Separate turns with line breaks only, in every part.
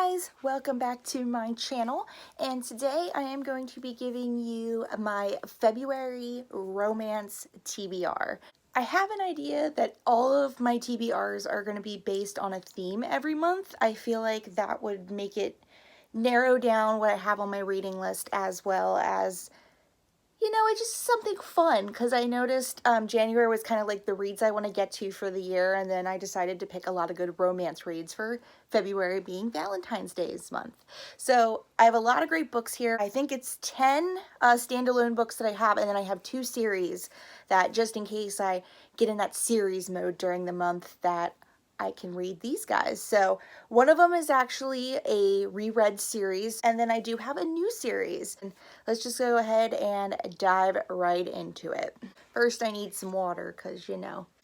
guys, welcome back to my channel, and today I am going to be giving you my February romance TBR. I have an idea that all of my TBRs are going to be based on a theme every month. I feel like that would make it narrow down what I have on my reading list, as well as it's just something fun, because I noticed January was kind of like the reads I want to get to for the year, and then I decided to pick a lot of good romance reads for February being Valentine's Day's month. So I have a lot of great books here. I think it's 10 standalone books that I have, and then I have 2 series that, just in case I get in that series mode during the month, that I can read these guys. So one of them is actually a reread series, and then I do have a new series. And let's just go ahead and dive right into it. First, I need some water, because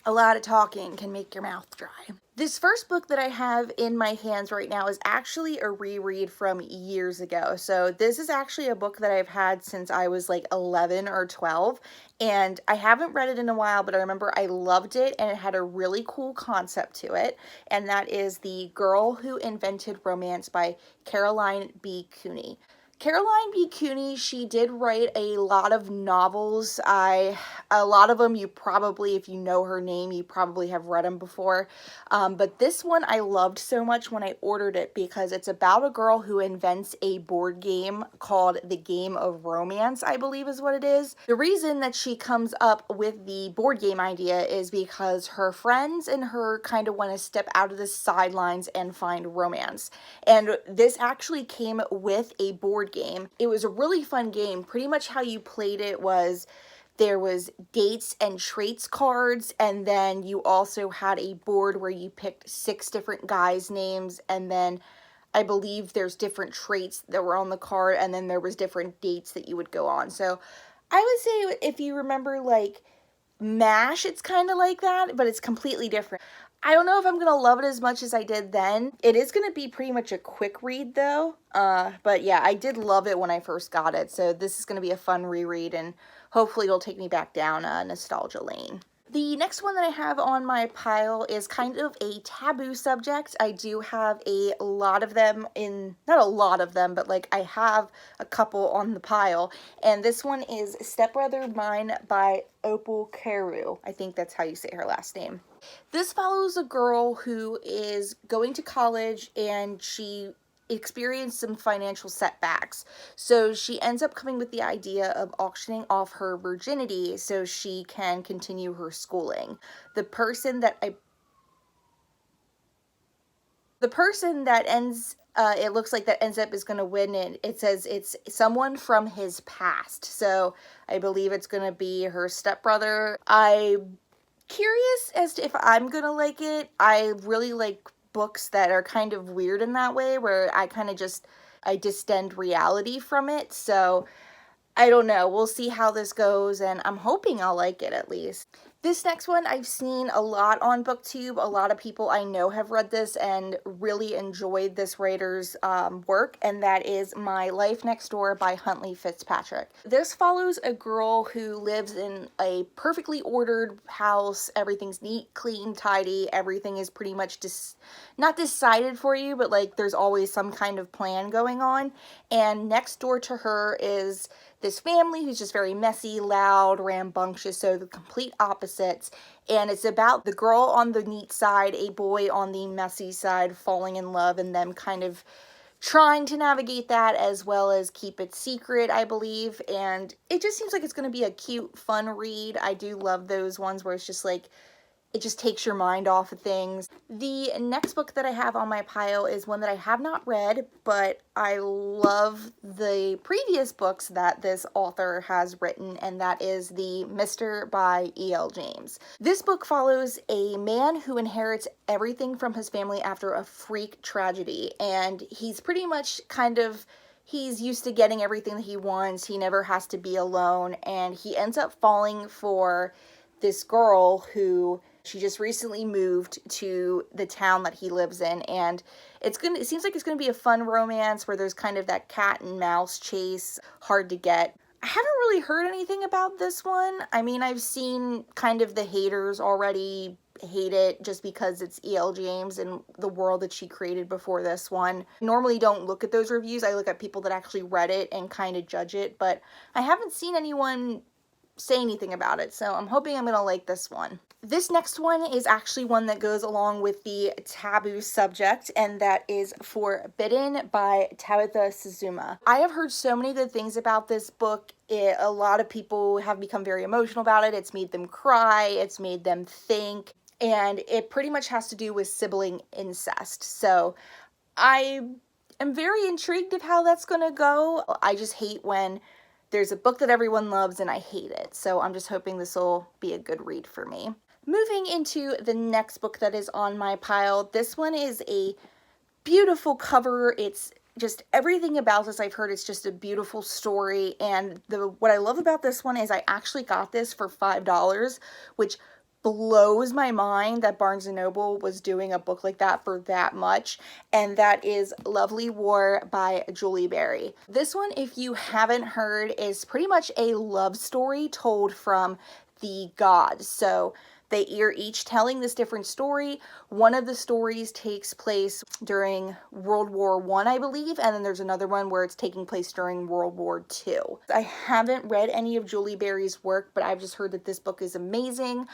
a lot of talking can make your mouth dry. This first book that I have in my hands right now is actually a reread from years ago. So this is actually a book that I've had since I was like 11 or 12, and I haven't read it in a while, but I remember I loved it, and it had a really cool concept to it, and that is The Girl Who Invented Romance by Caroline B. Cooney. Caroline B. Cooney, she did write a lot of novels. A lot of them you probably, if you know her name, you probably have read them before. But this one I loved so much when I ordered it, because it's about a girl who invents a board game called The Game of Romance, I believe is what it is. The reason that she comes up with the board game idea is because her friends and her kind of want to step out of the sidelines and find romance. And this actually came with a board game. It was a really fun game. Pretty much how you played it was there was dates and traits cards, and then you also had a board where you picked 6 different guys' names, and then I believe there's different traits that were on the card, and then there was different dates that you would go on. So I would say, if you remember like MASH, it's kind of like that, but it's completely different. I don't know if I'm going to love it as much as I did then. It is going to be pretty much a quick read though. But yeah, I did love it when I first got it. So this is going to be a fun reread, and hopefully it'll take me back down nostalgia lane. The next one that I have on my pile is kind of a taboo subject. I do have a lot of them not a lot of them, but like I have a couple on the pile. And this one is Stepbrother Mine by Opal Carew. I think that's how you say her last name. This follows a girl who is going to college, and she experienced some financial setbacks. So she ends up coming with the idea of auctioning off her virginity so she can continue her schooling. The person that ends it looks like that ends up is going to win it. It says it's someone from his past. So I believe it's going to be her stepbrother. I'm curious as to if I'm going to like it. I really like books that are kind of weird in that way, where I distend reality from it. So I don't know. We'll see how this goes, and I'm hoping I'll like it at least. This next one I've seen a lot on BookTube. A lot of people I know have read this and really enjoyed this writer's work, and that is My Life Next Door by Huntley Fitzpatrick. This follows a girl who lives in a perfectly ordered house. Everything's neat, clean, tidy. Everything is pretty much not decided for you, but like there's always some kind of plan going on. And next door to her is this family who's just very messy, loud, rambunctious, so the complete opposites. And it's about the girl on the neat side, a boy on the messy side, falling in love, and them kind of trying to navigate that as well as keep it secret, I believe. And it just seems like it's going to be a cute, fun read. I do love those ones where it's just like, it just takes your mind off of things. The next book that I have on my pile is one that I have not read, but I love the previous books that this author has written, and that is The Mister by E.L. James. This book follows a man who inherits everything from his family after a freak tragedy, and he's pretty much he's used to getting everything that he wants. He never has to be alone, and he ends up falling for this girl who she just recently moved to the town that he lives in, and it seems like it's gonna be a fun romance where there's kind of that cat and mouse chase, hard to get. I haven't really heard anything about this one. I mean, I've seen kind of the haters already hate it just because it's E.L. James and the world that she created before this one. Normally don't look at those reviews. I look at people that actually read it and kind of judge it, but I haven't seen anyone say anything about it, so I'm hoping I'm gonna like this one. This next one is actually one that goes along with the taboo subject, and that is Forbidden by Tabitha Suzuma. I have heard so many good things about this book. A lot of people have become very emotional about it. It's made them cry, it's made them think, and it pretty much has to do with sibling incest. So I am very intrigued of how that's gonna go. I just hate when there's a book that everyone loves and I hate it. So I'm just hoping this will be a good read for me. Moving into the next book that is on my pile. This one is a beautiful cover. It's just everything about this I've heard. It's just a beautiful story. And what I love about this one is I actually got this for $5, which blows my mind that Barnes & Noble was doing a book like that for that much, and that is Lovely War by Julie Berry. This one, if you haven't heard, is pretty much a love story told from the gods. So they are each telling this different story. One of the stories takes place during World War I believe, and then there's another one where it's taking place during World War II. I haven't read any of Julie Berry's work, but I've just heard that this book is amazing.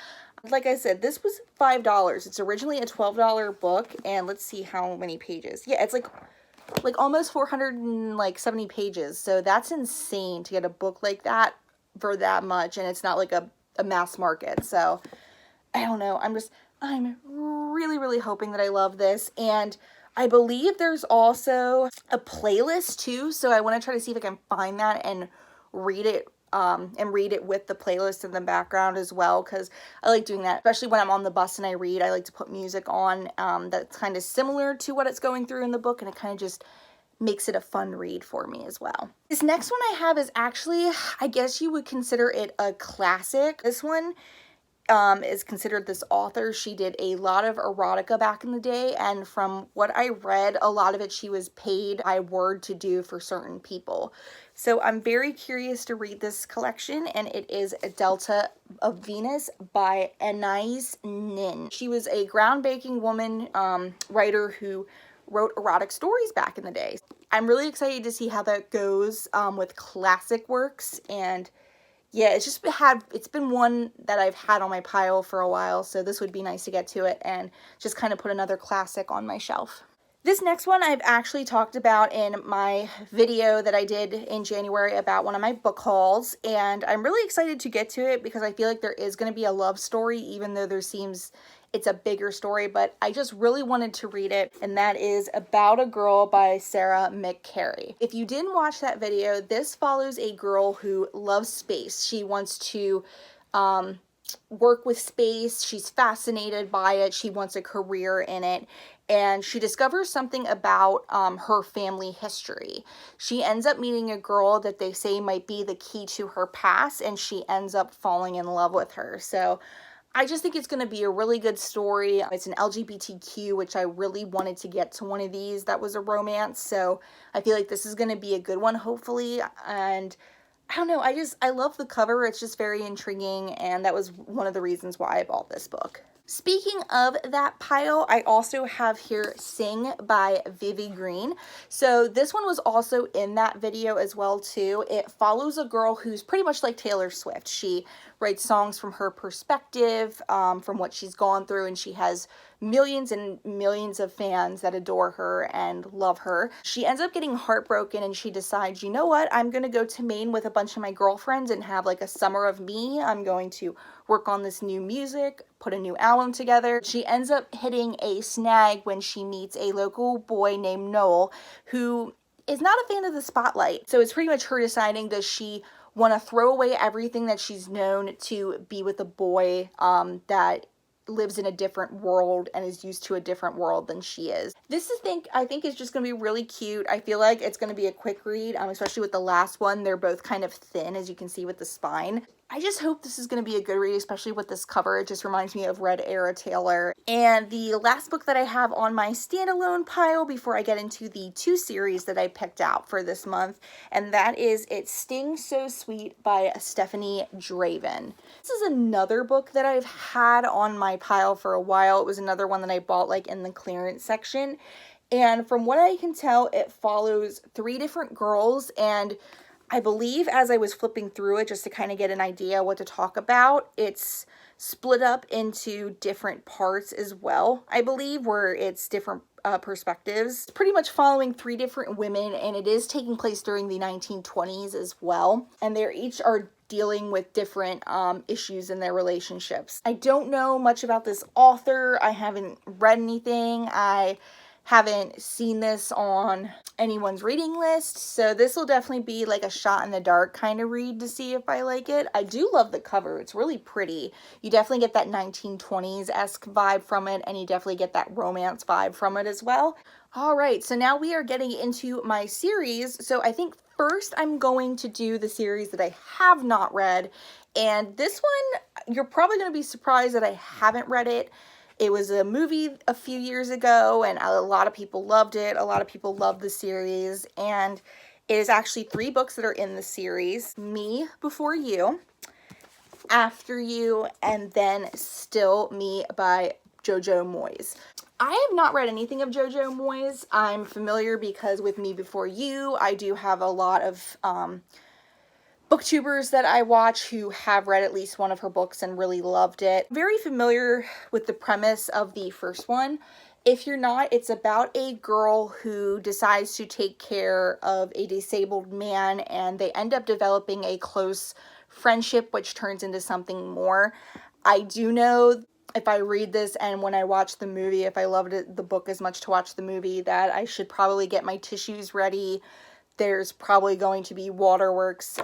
Like I said, this was $5. It's originally a $12 book, and let's see how many pages. Yeah, it's like almost 470 pages, so that's insane to get a book like that for that much, and it's not like a mass market. So I don't know, I'm really, really hoping that I love this. And I believe there's also a playlist too, so I want to try to see if I can find that and read it with the playlist in the background as well, because I like doing that, especially when I'm on the bus and I read. I like to put music on that's kind of similar to what it's going through in the book, and it kind of just makes it a fun read for me as well. This next one I have is actually, I guess you would consider it a classic. This one is considered this author. She did a lot of erotica back in the day, and from what I read, a lot of it she was paid by word to do for certain people. So I'm very curious to read this collection, and it is Delta of Venus by Anais Nin. She was a groundbreaking woman writer who wrote erotic stories back in the day. I'm really excited to see how that goes with classic works, and yeah, it's been one that I've had on my pile for a while, so this would be nice to get to it and just kind of put another classic on my shelf. This next one I've actually talked about in my video that I did in January about one of my book hauls, and I'm really excited to get to it because I feel like there is going to be a love story, even though it's a bigger story, but I just really wanted to read it, and that is About a Girl by Sarah McCarry. If you didn't watch that video, this follows a girl who loves space. She wants to work with space. She's fascinated by it. She wants a career in it, and she discovers something about her family history. She ends up meeting a girl that they say might be the key to her past, and she ends up falling in love with her. So I just think it's going to be a really good story. It's an LGBTQ, which I really wanted to get to one of these that was a romance. So I feel like this is going to be a good one, hopefully. And I don't know, I love the cover. It's just very intriguing, and that was one of the reasons why I bought this book. Speaking of that pile, I also have here Sing by Vivi Green. So this one was also in that video as well too. It follows a girl who's pretty much like Taylor Swift. She writes songs from her perspective, from what she's gone through, and she has millions and millions of fans that adore her and love her. She ends up getting heartbroken, and she decides, you know what, I'm gonna go to Maine with a bunch of my girlfriends and have like a summer of me. I'm going to work on this new music, put a new album together. She ends up hitting a snag when she meets a local boy named Noel, who is not a fan of the spotlight. So it's pretty much her deciding, does she want to throw away everything that she's known to be with a boy that lives in a different world and is used to a different world than she is. I think is just going to be really cute. I feel like it's going to be a quick read, especially with the last one. They're both kind of thin, as you can see with the spine. I just hope this is going to be a good read, especially with this cover. It just reminds me of Red Era Taylor. And the last book that I have on my standalone pile before I get into the 2 series that I picked out for this month, and that is It Stings So Sweet by Stephanie Draven. This is another book that I've had on my pile for a while. It was another one that I bought like in the clearance section. And from what I can tell, it follows 3 different girls, and I believe as I was flipping through it just to kind of get an idea what to talk about, it's split up into different parts as well, I believe, where it's different perspectives. It's pretty much following 3 different women, and it is taking place during the 1920s as well. And they each are dealing with different issues in their relationships. I don't know much about this author. I haven't read anything. I haven't seen this on anyone's reading list, so this will definitely be like a shot in the dark kind of read to see if I like it. I do love the cover. It's really pretty. You definitely get that 1920s-esque vibe from it, and you definitely get that romance vibe from it as well. All right, so now we are getting into my series. So I think first I'm going to do the series that I have not read, and this one, you're probably going to be surprised that I haven't read it. It was a movie a few years ago, and a lot of people loved it. A lot of people love the series, and it is actually 3 books that are in the series. Me Before You, After You, and then Still Me by Jojo Moyes. I have not read anything of Jojo Moyes. I'm familiar because with Me Before You, I do have a lot of booktubers that I watch who have read at least one of her books and really loved it. Very familiar with the premise of the first one. If you're not, it's about a girl who decides to take care of a disabled man, and they end up developing a close friendship which turns into something more. I do know if I read this and when I watch the movie, if I loved the book as much to watch the movie, that I should probably get my tissues ready. There's probably going to be waterworks,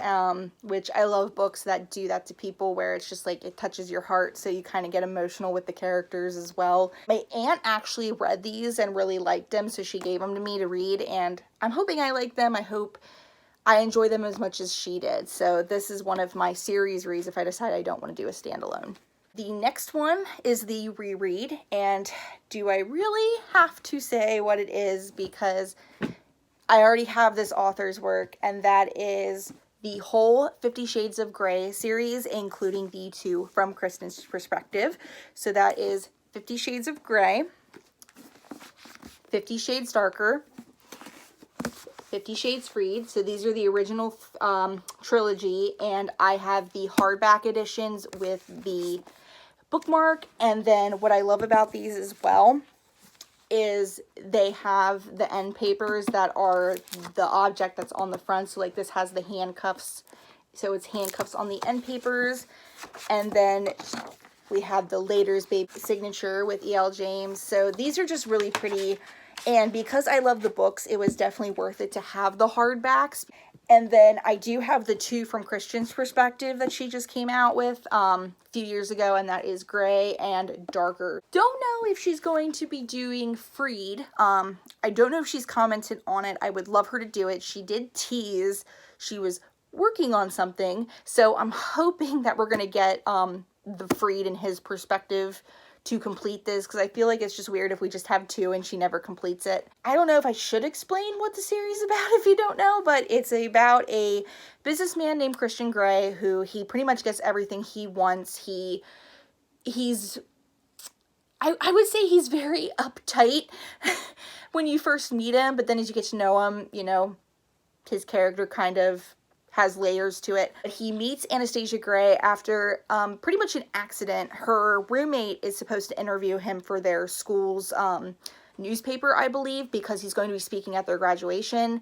which I love books that do that to people, where it's just like it touches your heart, so you kind of get emotional with the characters as well. My aunt actually read these and really liked them, so she gave them to me to read, and I'm hoping I like them. I hope I enjoy them as much as she did. So this is one of my series reads if I decide I don't want to do a standalone. The next one is the Reread, and do I really have to say what it is, because I already have this author's work, and that is the whole 50 Shades of Grey series, including the 2 from Kristen's perspective. So that is 50 Shades of Grey, 50 Shades Darker, 50 Shades Freed. So these are the original trilogy, and I have the hardback editions with the bookmark. And then what I love about these as well is they have the end papers that are the object that's on the front. So like this has the handcuffs, so it's handcuffs on the end papers. And then we have the Later's Baby signature with E.L. James. So these are just really pretty, and because I love the books, it was definitely worth it to have the hardbacks. And then I do have the 2 from Christian's perspective that she just came out with a few years ago, and that is Gray and Darker. Don't know if she's going to be doing Freed. I don't know if she's commented on it. I would love her to do it. She did tease she was working on something, so I'm hoping that we're going to get the Freed and his perspective to complete this, because I feel like it's just weird if we just have 2 and she never completes it. I don't know if I should explain what the series is about if you don't know, but it's about a businessman named Christian Grey who he pretty much gets everything he wants. He's I would say he's very uptight when you first meet him, but then as you get to know him, you know, his character kind of has layers to it. He meets Anastasia Gray after pretty much an accident. Her roommate is supposed to interview him for their school's newspaper, I believe, because he's going to be speaking at their graduation.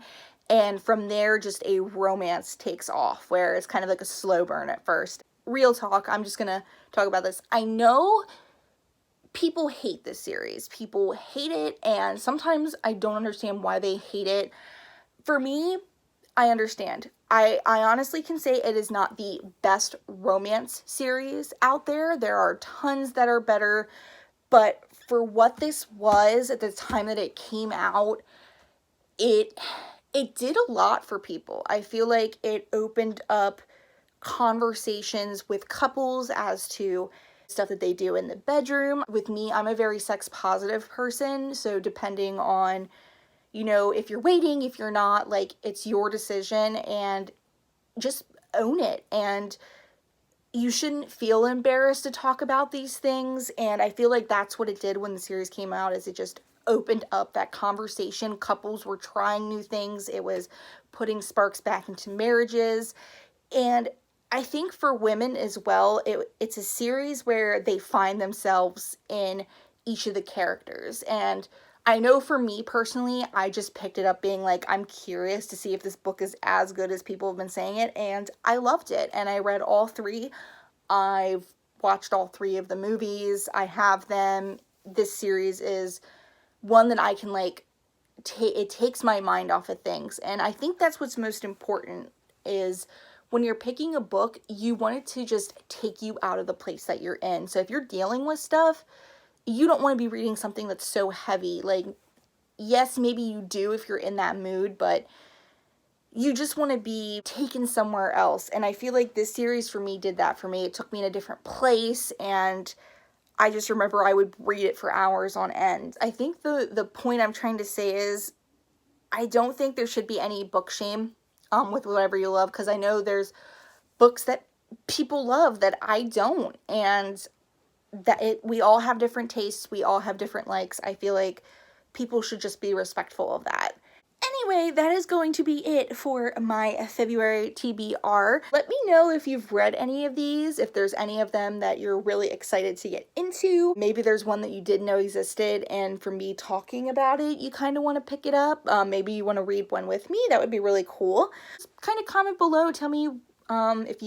And from there, just a romance takes off, where it's kind of like a slow burn at first. Real talk, I'm just gonna talk about this. I know people hate this series. People hate it, and sometimes I don't understand why they hate it. For me, I understand. I honestly can say it is not the best romance series out there. There are tons that are better, but for what this was at the time that it came out, it did a lot for people. I feel like it opened up conversations with couples as to stuff that they do in the bedroom. With me, I'm a very sex positive person, so depending on, you know, if you're waiting, if you're not, like, it's your decision, and just own it. And you shouldn't feel embarrassed to talk about these things, and I feel like that's what it did when the series came out, is it just opened up that conversation. Couples were trying new things. It was putting sparks back into marriages. And I think for women as well, it's a series where they find themselves in each of the characters. And I know for me personally, I just picked it up being like, I'm curious to see if this book is as good as people have been saying it. And I loved it. And I read all three. I've watched all three of the movies. I have them. This series is one that I can, like, it takes my mind off of things. And I think that's what's most important, is when you're picking a book, you want it to just take you out of the place that you're in. So if you're dealing with stuff, you don't want to be reading something that's so heavy. Like, yes, maybe you do if you're in that mood, but you just want to be taken somewhere else. And I feel like this series for me did that for me. It took me in a different place, and I just remember I would read it for hours on end. I think the point I'm trying to say is, I don't think there should be any book shame with whatever you love, because I know there's books that people love that I don't, and we all have different tastes, we all have different likes. I feel like people should just be respectful of that. Anyway, that is going to be it for my February TBR. Let me know if you've read any of these, if there's any of them that you're really excited to get into. Maybe there's one that you didn't know existed, and for me talking about it, you kind of want to pick it up. Maybe you want to read one with me. That would be really cool. Just kind of comment below. Tell me if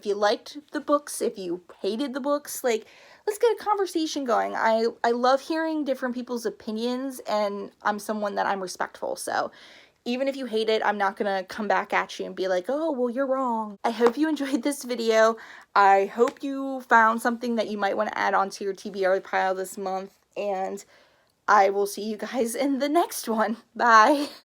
you liked the books, if you hated the books. Like, let's get a conversation going. I love hearing different people's opinions, and I'm someone that I'm respectful. So even if you hate it, I'm not gonna come back at you and be like, oh, well, you're wrong. I hope you enjoyed this video. I hope you found something that you might want to add onto your TBR pile this month, and I will see you guys in the next one. Bye.